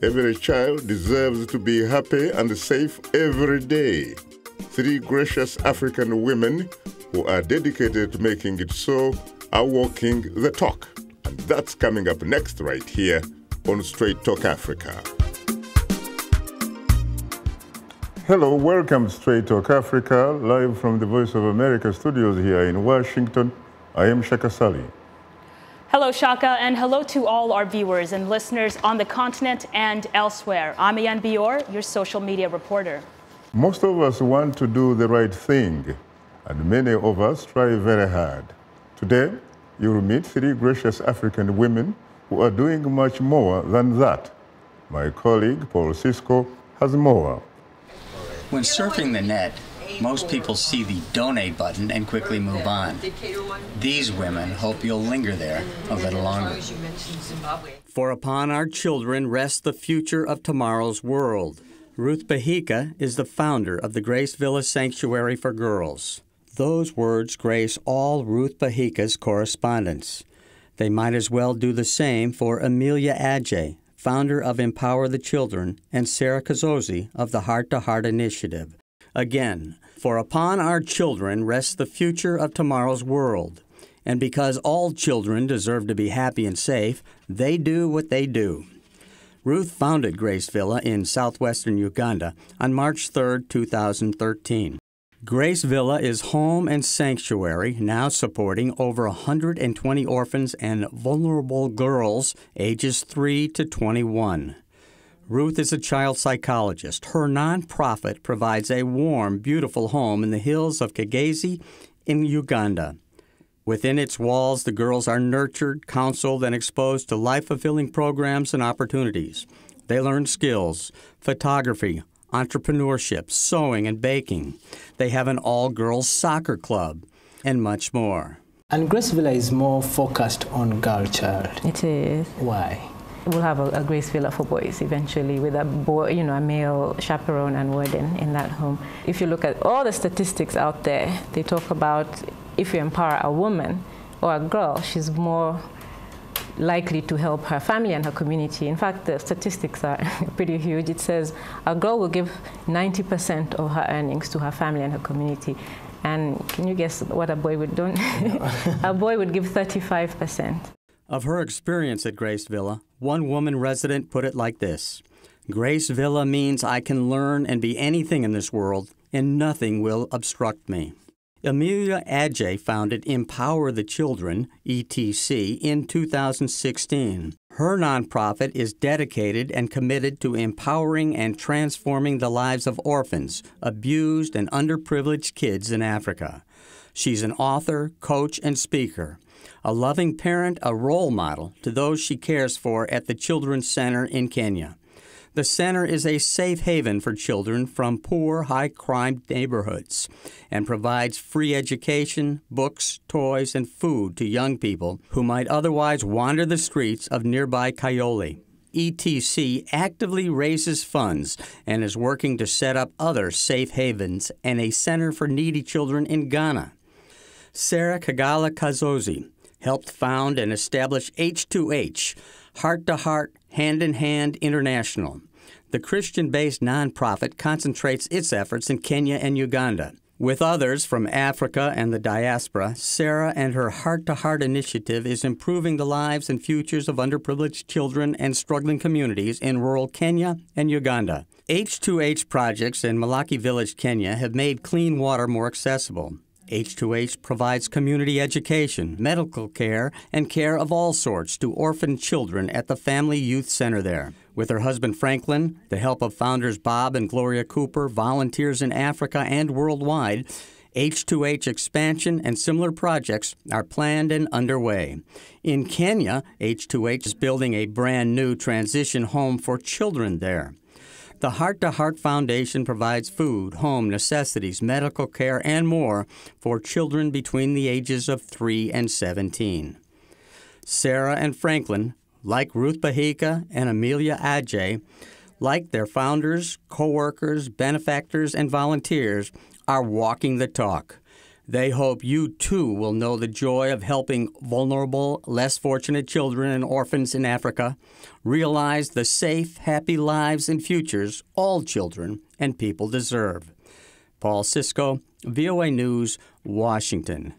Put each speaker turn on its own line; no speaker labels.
Every child deserves to be happy and safe every day. 3 gracious African women who are dedicated to making it so are walking the talk. And that's coming up next right here on Straight Talk Africa. Hello, welcome to Straight Talk Africa, live from the Voice of America studios here in Washington. I am Shaka Ssali.
Hello, Shaka, and hello to all our viewers and listeners on the continent and elsewhere. I'm Ian Bior, your social media reporter.
Most of us want to do the right thing, and many of us try very hard. Today, you will meet 3 gracious African women who are doing much more than that. My colleague, Paul Sisco, has more.
When surfing the net, most people see the donate button and quickly move on. These women hope you'll linger there a little longer.
For upon our children rests the future of tomorrow's world. Ruth Bahika is the founder of the Grace Villa Sanctuary for Girls. Those words grace all Ruth Bahika's correspondence. They might as well do the same for Amelia Adjei, founder of Empower the Children, and Sarah Ssali of the Heart to Heart Initiative. Again, for upon our children rests the future of tomorrow's world. And because all children deserve to be happy and safe, they do what they do. Ruth founded Grace Villa in southwestern Uganda on March 3, 2013. Grace Villa is home and sanctuary, now supporting over 120 orphans and vulnerable girls ages 3 to 21. Ruth is a child psychologist. Her nonprofit provides a warm, beautiful home in the hills of Kigezi in Uganda. Within its walls, the girls are nurtured, counseled, and exposed to life-fulfilling programs and opportunities. They learn skills, photography, entrepreneurship, sewing, and baking. They have an all-girls soccer club, and much more.
And Grace Villa is more focused on girl child.
It is.
Why?
We'll have a Grace Villa for boys eventually with a boy, a male chaperone and warden in that home. If you look at all the statistics out there, they talk about if you empower a woman or a girl, she's more likely to help her family and her community. In fact, the statistics are pretty huge. It says a girl will give 90% of her earnings to her family and her community. And can you guess what a boy would do? A boy would give 35%.
Of her experience at Grace Villa, one woman resident put it like this: Grace Villa means I can learn and be anything in this world, and nothing will obstruct me. Amelia Adjei founded Empower the Children, ETC, in 2016. Her nonprofit is dedicated and committed to empowering and transforming the lives of orphans, abused, and underprivileged kids in Africa. She's an author, coach, and speaker, a loving parent, a role model to those she cares for at the Children's Center in Kenya. The center is a safe haven for children from poor, high-crime neighborhoods and provides free education, books, toys, and food to young people who might otherwise wander the streets of nearby Kayole. ETC actively raises funds and is working to set up other safe havens and a center for needy children in Ghana. Sarah Ssali helped found and establish H2H, Heart to Heart, Hand in Hand International. The Christian-based nonprofit concentrates its efforts in Kenya and Uganda. With others from Africa and the diaspora, Sarah and her Heart to Heart initiative is improving the lives and futures of underprivileged children and struggling communities in rural Kenya and Uganda. H2H projects in Malaki Village, Kenya have made clean water more accessible. H2H provides community education, medical care, and care of all sorts to orphaned children at the Family Youth Center there. With her husband Franklin, the help of founders Bob and Gloria Cooper, volunteers in Africa and worldwide, H2H expansion and similar projects are planned and underway. In Kenya, H2H is building a brand new transition home for children there. The Heart to Heart Foundation provides food, home, necessities, medical care, and more for children between the ages of 3 and 17. Sarah and Franklin, like Ruth Bahika and Amelia Adjei, like their founders, co-workers, benefactors, and volunteers, are walking the talk. They hope you, too, will know the joy of helping vulnerable, less fortunate children and orphans in Africa realize the safe, happy lives and futures all children and people deserve. Paul Sisco, VOA News, Washington.